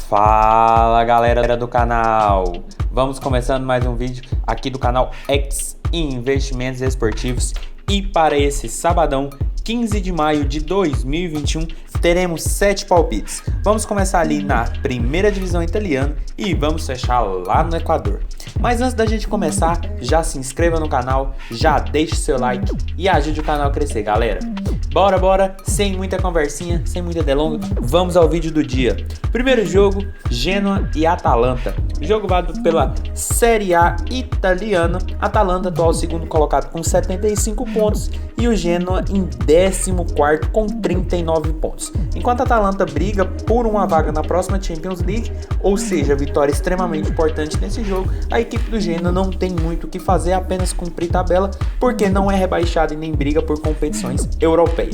Fala galera do canal, vamos começando mais um vídeo aqui do canal X Investimentos Esportivos e para esse sabadão 15 de maio de 2021 teremos 7 palpites. Vamos começar ali na primeira divisão italiana e vamos fechar lá no Equador. Mas antes da gente começar, já se inscreva no canal, já deixe seu like e ajude o canal a crescer, galera. Bora, sem muita conversinha, sem muita delonga, vamos ao vídeo do dia. Primeiro jogo, Genoa e Atalanta. Jogo válido pela Série A italiana. Atalanta atual segundo colocado com 75 pontos e o Genoa em 14º com 39 pontos. Enquanto a Atalanta briga por uma vaga na próxima Champions League, ou seja, vitória extremamente importante nesse jogo, a equipe do Genoa não tem muito o que fazer, apenas cumprir tabela, porque não é rebaixada e nem briga por competições europeias.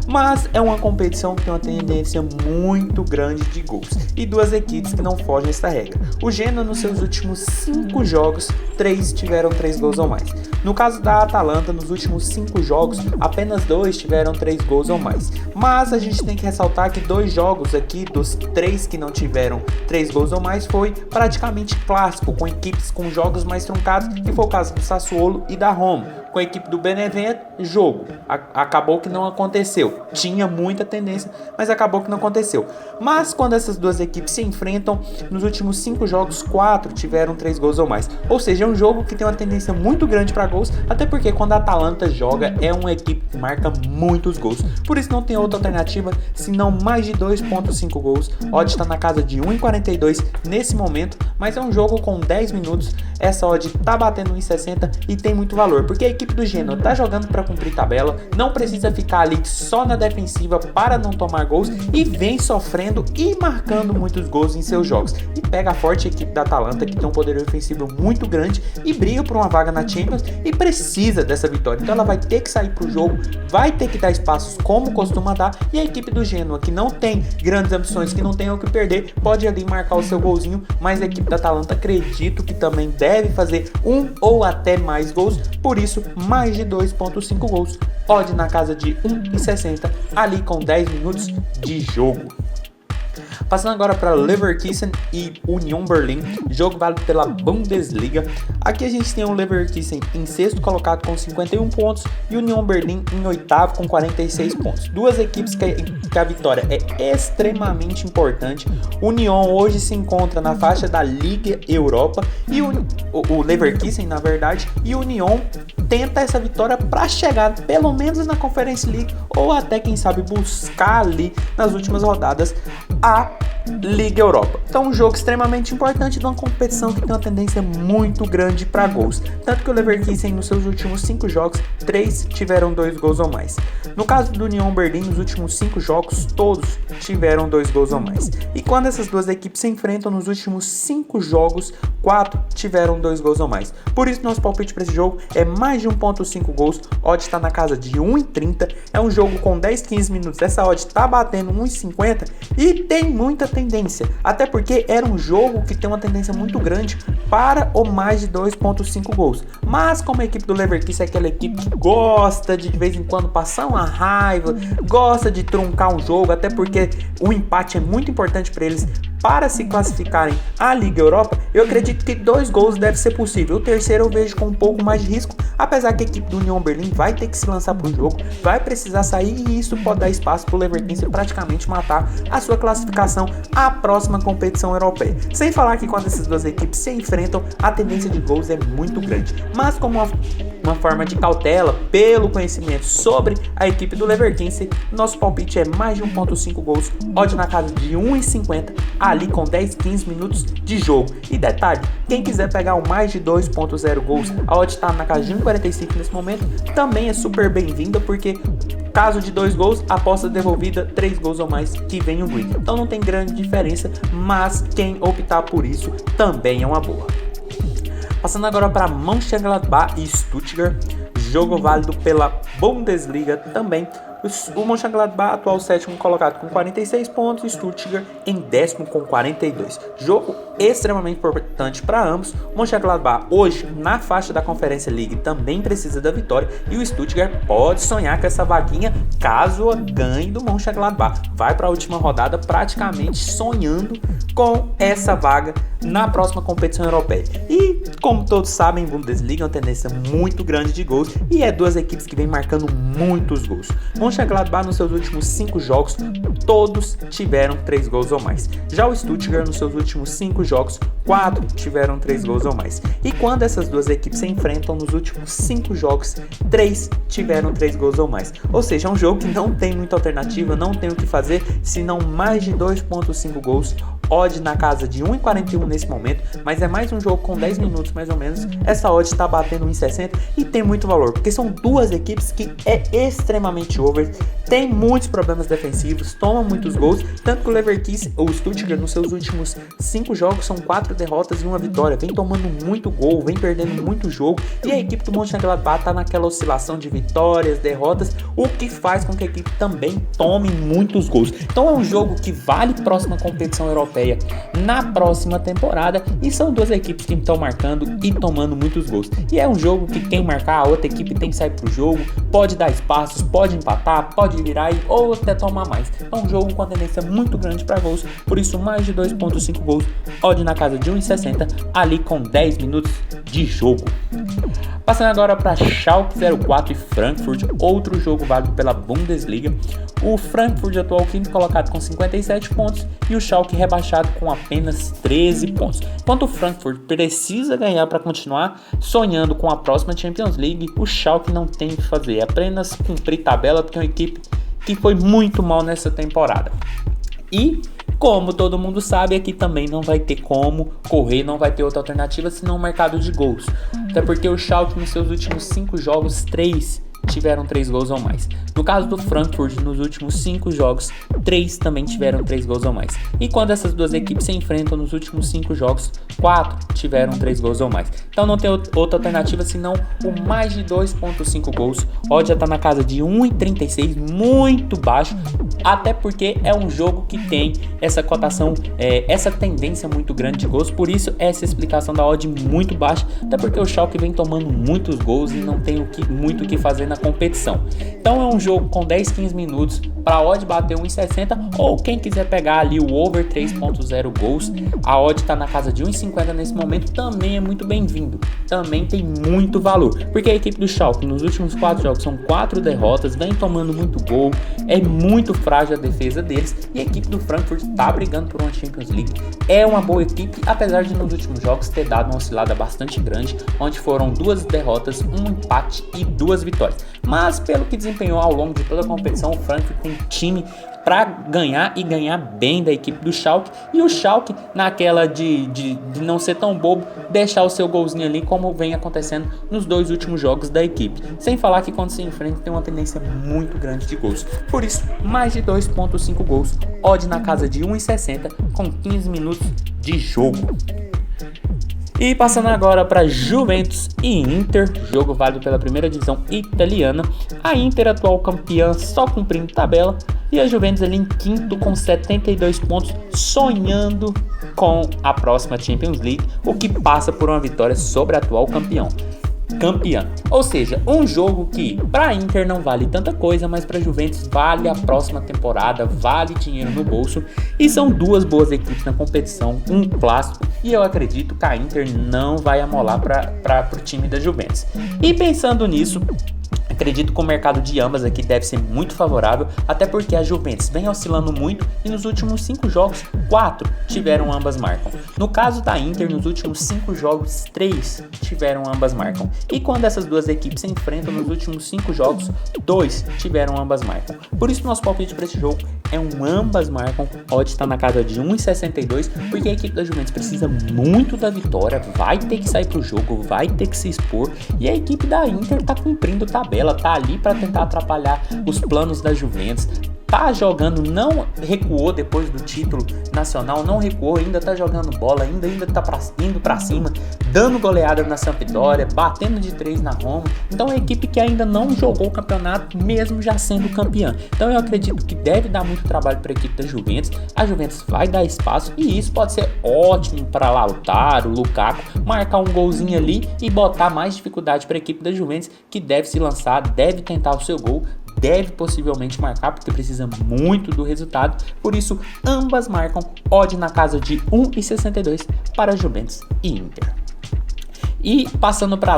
Mas é uma competição que tem uma tendência muito grande de gols e duas equipes que não fogem dessa regra. O Genoa nos seus últimos 5 jogos, 3 tiveram 3 gols ou mais. No caso da Atalanta, nos últimos 5 jogos, apenas 2 tiveram 3 gols ou mais. Mas a gente tem que ressaltar que 2 jogos aqui, dos 3 que não tiveram 3 gols ou mais, foi praticamente clássico, com equipes com jogos mais truncados, que foi o caso do Sassuolo e da Roma. Com a equipe do Benevento, jogo acabou que não aconteceu. Tinha muita tendência, mas acabou que não aconteceu. Mas quando essas duas equipes se enfrentam, nos últimos 5 jogos, 4 tiveram 3 gols ou mais. Ou seja, é um jogo que tem uma tendência muito grande para gols, até porque quando a Atalanta joga, é uma equipe que marca muitos gols. Por isso não tem outra alternativa, senão mais de 2.5 gols. Odd está na casa de 1,42 nesse momento, mas é um jogo com 10 minutos. Essa odd tá batendo 1,60 e tem muito valor, porque a equipe do Genoa tá jogando para cumprir tabela, não precisa ficar ali só na defensiva para não tomar gols e vem sofrendo e marcando muitos gols em seus jogos. E pega a forte equipe da Atalanta, que tem um poder ofensivo muito grande e briga por uma vaga na Champions e precisa dessa vitória. Então ela vai ter que sair pro jogo, vai ter que dar espaços como costuma dar, e a equipe do Genoa, que não tem grandes ambições, que não tem o que perder, pode ali marcar o seu golzinho, mas a equipe da Atalanta acredito que também deve fazer um ou até mais gols, por isso mais de 2.5 gols, odd na casa de 1,60 ali com 10 minutos de jogo. Passando agora para Leverkusen e Union Berlin, jogo válido pela Bundesliga. Aqui a gente tem o Leverkusen em 6º colocado com 51 pontos e o Union Berlin em 8º com 46 pontos. Duas equipes que a vitória é extremamente importante. O Union hoje se encontra na faixa da Liga Europa e o Leverkusen, na verdade, e o Union tenta essa vitória para chegar pelo menos na Conference League ou até, quem sabe, buscar ali nas últimas rodadas a Liga Europa. Então um jogo extremamente importante de uma competição que tem uma tendência muito grande para gols. Tanto que o Leverkusen nos seus últimos 5 jogos, 3 tiveram 2 gols ou mais. No caso do Union Berlin, nos últimos 5 jogos, todos tiveram 2 gols ou mais. E quando essas duas equipes se enfrentam, nos últimos 5 jogos, 4 tiveram 2 gols ou mais. Por isso nosso palpite para esse jogo é mais de 1.5 gols, odd está na casa de 1,30. É um jogo com 10-15 minutos, essa odd está batendo 1,50 e tem muita tendência, até porque era um jogo que tem uma tendência muito grande para o mais de 2.5 gols, mas como a equipe do Leverkusen é aquela equipe que gosta de vez em quando passar uma raiva, gosta de truncar um jogo, até porque o empate é muito importante para eles para se classificarem à Liga Europa, eu acredito que 2 gols deve ser possível. O terceiro eu vejo com um pouco mais de risco, apesar que a equipe do Union Berlin vai ter que se lançar para o jogo, vai precisar sair e isso pode dar espaço para o Leverkusen praticamente matar a sua classificação à próxima competição europeia. Sem falar que quando essas duas equipes se enfrentam, a tendência de gols é muito grande. Mas como uma forma de cautela, pelo conhecimento sobre a equipe do Leverkusen, nosso palpite é mais de 1.5 gols, odd na casa de 1,50 ali com 10-15 minutos de jogo. E detalhe, quem quiser pegar o mais de 2.0 gols, a odd está na casa de 1,45 nesse momento, também é super bem-vinda, porque caso de 2 gols, aposta devolvida 3 gols ou mais que vem um win. Então não tem grande diferença, mas quem optar por isso também é uma boa. Passando agora para Mönchengladbach e Stuttgart, jogo válido pela Bundesliga também. O Mönchengladbach, atual sétimo colocado com 46 pontos, e Stuttgart em décimo com 42. Jogo extremamente importante para ambos. O Mönchengladbach hoje na faixa da Conference League também precisa da vitória, e o Stuttgart pode sonhar com essa vaguinha caso ganhe do Mönchengladbach. Vai para a última rodada praticamente sonhando com essa vaga na próxima competição europeia. E como todos sabem, Bundesliga é uma tendência muito grande de gols, e é duas equipes que vêm marcando muitos gols. Mönchengladbach nos seus últimos 5 jogos, todos tiveram 3 gols ou mais. Já o Stuttgart nos seus últimos 5 jogos, 4 tiveram 3 gols ou mais. E quando essas duas equipes se enfrentam nos últimos 5 jogos, 3 tiveram 3 gols ou mais. Ou seja, é um jogo que não tem muita alternativa, não tem o que fazer, senão mais de 2.5 gols. Odd na casa de 1,41 nesse momento, mas é mais um jogo com 10 minutos mais ou menos. Essa odd está batendo 1,60 e tem muito valor, porque são duas equipes que é extremamente over, tem muitos problemas defensivos, tomam muitos gols, tanto que o Leverkusen, ou o Stuttgart, nos seus últimos 5 jogos são 4 derrotas e 1 vitória, vem tomando muito gol, vem perdendo muito jogo, e a equipe do Mönchengladbach está naquela oscilação de vitórias, derrotas, o que faz com que a equipe também tome muitos gols. Então é um jogo que vale próxima competição europeia na próxima temporada, e são duas equipes que estão marcando e tomando muitos gols, e é um jogo que quem marcar, a outra equipe tem que sair pro jogo, pode dar espaços, pode empatar, pode virar ou até tomar mais. É um jogo com a tendência muito grande para gols, por isso mais de 2.5 gols, odd na casa de 1,60 ali com 10 minutos de jogo. Passando agora para Schalke 04 e Frankfurt, outro jogo válido pela Bundesliga. O Frankfurt atual quinto colocado com 57 pontos e o Schalke rebaixado com apenas 13 pontos. Enquanto o Frankfurt precisa ganhar para continuar sonhando com a próxima Champions League, o Schalke não tem o que fazer, é apenas cumprir tabela, porque é uma equipe que foi muito mal nessa temporada. E como todo mundo sabe, aqui também não vai ter como correr, não vai ter outra alternativa senão o mercado de gols. Até porque o Schalke nos seus últimos 5 jogos, 3 tiveram 3 gols ou mais. No caso do Frankfurt, nos últimos 5 jogos, 3 também tiveram 3 gols ou mais. E quando essas duas equipes se enfrentam nos últimos 5 jogos, 4 tiveram 3 gols ou mais. Então não tem outra alternativa senão o mais de 2.5 gols. Odd já está na casa de 1,36, muito baixo, até porque é um jogo que tem essa cotação, essa tendência muito grande de gols. Por isso essa explicação da odd muito baixa, até porque o Schalke vem tomando muitos gols e não tem muito o que fazer na competição. Então é um jogo com 10, 15 minutos para a odd bater 1,60, ou quem quiser pegar ali o over 3.0 gols, a odd está na casa de 1,50 nesse momento, também é muito bem-vindo, também tem muito valor, porque a equipe do Schalke nos últimos 4 jogos são 4 derrotas, vem tomando muito gol, é muito frágil a defesa deles, e a equipe do Frankfurt está brigando por uma Champions League, é uma boa equipe, apesar de nos últimos jogos ter dado uma oscilada bastante grande, onde foram 2 derrotas, 1 empate e 2 vitórias. Mas pelo que desempenhou ao longo de toda a competição, o Frankfurt tem time para ganhar e ganhar bem da equipe do Schalke, e o Schalke naquela de não ser tão bobo, deixar o seu golzinho ali, como vem acontecendo nos 2 últimos jogos da equipe, sem falar que quando se enfrenta tem uma tendência muito grande de gols, por isso mais de 2.5 gols, odd na casa de 1,60 com 15 minutos de jogo. E passando agora para Juventus e Inter, jogo válido pela primeira divisão italiana. A Inter, atual campeã, só cumprindo tabela, e a Juventus ali em quinto com 72 pontos, sonhando com a próxima Champions League, o que passa por uma vitória sobre a atual campeã. Ou seja, um jogo que para a Inter não vale tanta coisa, mas para a Juventus vale a próxima temporada, vale dinheiro no bolso, e são duas boas equipes na competição, um clássico, e eu acredito que a Inter não vai amolar para o time da Juventus. E pensando nisso, acredito que o mercado de ambas aqui deve ser muito favorável, até porque a Juventus vem oscilando muito e nos últimos 5 jogos, 4 tiveram ambas marcam. No caso da Inter, nos últimos 5 jogos, 3 tiveram ambas marcam. E quando essas duas equipes se enfrentam nos últimos 5 jogos, 2 tiveram ambas marcam. Por isso nosso palpite para esse jogo é um ambas marcam, odd está na casa de 1,62, porque a equipe da Juventus precisa muito da vitória, vai ter que sair pro jogo, vai ter que se expor, e a equipe da Inter está cumprindo tabela, tá ali para tentar atrapalhar os planos da Juventus, tá jogando, não recuou depois do título nacional, não recuou, ainda tá jogando bola, ainda tá indo pra cima, dando goleada na Sampdoria, batendo de 3 na Roma. Então é uma equipe que ainda não jogou o campeonato, mesmo já sendo campeã. Então eu acredito que deve dar muito trabalho para a equipe da Juventus. A Juventus vai dar espaço e isso pode ser ótimo para Lautaro, Lukaku, marcar um golzinho ali e botar mais dificuldade para a equipe da Juventus, que deve se lançar, deve tentar o seu gol, deve possivelmente marcar, porque precisa muito do resultado. Por isso, ambas marcam, odd na casa de 1,62 para Juventus e Inter. E passando para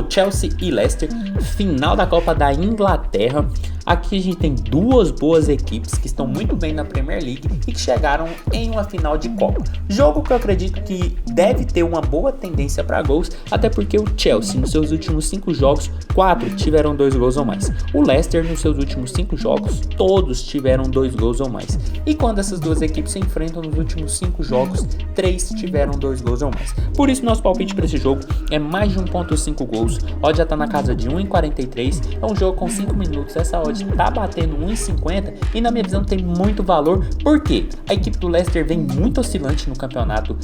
Chelsea e Leicester, final da Copa da Inglaterra. Aqui a gente tem duas boas equipes que estão muito bem na Premier League e que chegaram em uma final de Copa. Jogo que eu acredito que deve ter uma boa tendência para gols, até porque o Chelsea nos seus últimos 5 jogos, 4 tiveram 2 gols ou mais. O Leicester nos seus últimos 5 jogos, todos tiveram 2 gols ou mais. E quando essas duas equipes se enfrentam nos últimos 5 jogos, 3 tiveram 2 gols ou mais. Por isso nosso palpite para esse jogo é mais de 1,5 gols. A odd já tá na casa de 1,43. É um jogo com 5 minutos. Essa odd tá batendo 1,50 e na minha visão tem muito valor, porque a equipe do Leicester vem muito oscilante no campeonato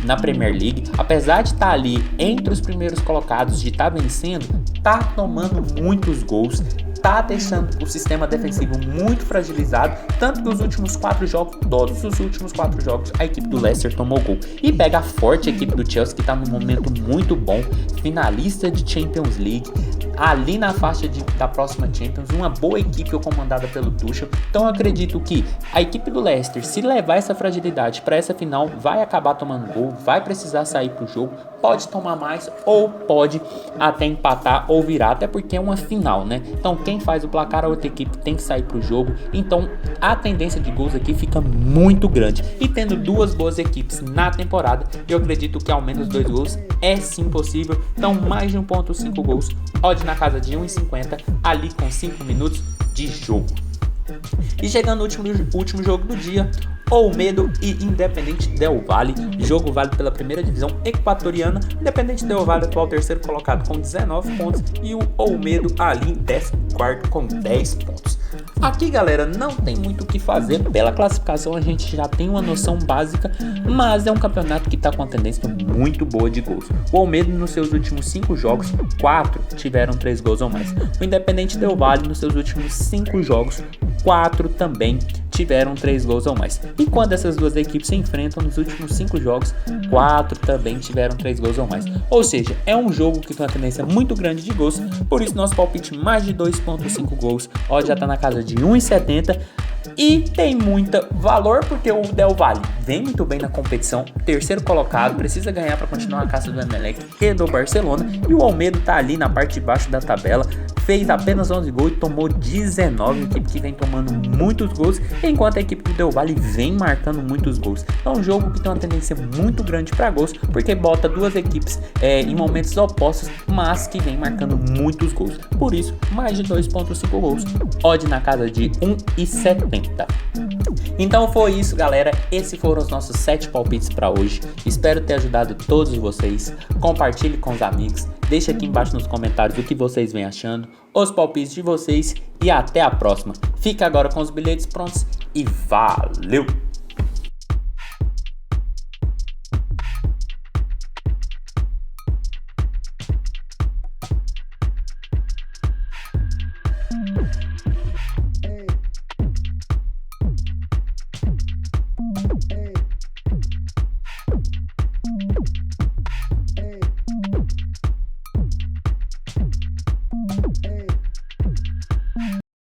na Premier League. Apesar de estar ali entre os primeiros colocados, de estar vencendo, tá tomando muitos gols, tá deixando o sistema defensivo muito fragilizado, tanto que os últimos 4 jogos, todos os últimos 4 jogos, a equipe do Leicester tomou gol. E pega forte a equipe do Chelsea, que tá num momento muito bom, finalista de Champions League, ali na faixa da próxima Champions, uma boa equipe comandada pelo Tuchel. Então eu acredito que a equipe do Leicester, se levar essa fragilidade para essa final, vai acabar tomando gol, vai precisar sair pro jogo, pode tomar mais ou pode até empatar ou virar, até porque é uma final, né? Então quem faz o placar, a outra equipe tem que sair pro jogo. Então a tendência de gols aqui fica muito grande. E tendo duas boas equipes na temporada, eu acredito que ao menos 2 gols é sim possível. Então mais de 1,5 gols, odd na casa de 1,50, ali com 5 minutos de jogo. E chegando no último jogo do dia, Olmedo e Independente Del Valle, jogo válido pela primeira divisão equatoriana. Independente Del Valle, atual terceiro colocado com 19 pontos, e o Olmedo ali em 14º com 10 pontos. Aqui, galera, não tem muito o que fazer. Pela classificação a gente já tem uma noção básica, mas é um campeonato que está com uma tendência muito boa de gols. O Olmedo nos seus últimos 5 jogos, 4 tiveram 3 gols ou mais. O Independente Del Valle nos seus últimos 5 jogos, 4 também tiveram 3 gols ou mais. E quando essas duas equipes se enfrentam nos últimos 5 jogos, 4 também tiveram 3 gols ou mais. Ou seja, é um jogo que tem uma tendência muito grande de gols, por isso nosso palpite mais de 2,5 gols, ó, já tá na casa de 1,70. E tem muita valor, porque o Del Valle vem muito bem na competição, terceiro colocado, precisa ganhar para continuar a caça do Emelec e do Barcelona. E o Olmedo tá ali na parte de baixo da tabela, fez apenas 11 gols e tomou 19, equipe que vem tomando muitos gols, enquanto a equipe do Del Valle vem marcando muitos gols. É um jogo que tem uma tendência muito grande para gols, porque bota duas equipes em momentos opostos, mas que vem marcando muitos gols. Por isso, mais de 2,5 gols, odd na casa de 1,70. Então foi isso, galera. Esses foram os nossos 7 palpites para hoje. Espero ter ajudado todos vocês. Compartilhe com os amigos. Deixe aqui embaixo nos comentários o que vocês vêm achando, os palpites de vocês, e até a próxima. Fica agora com os bilhetes prontos e valeu!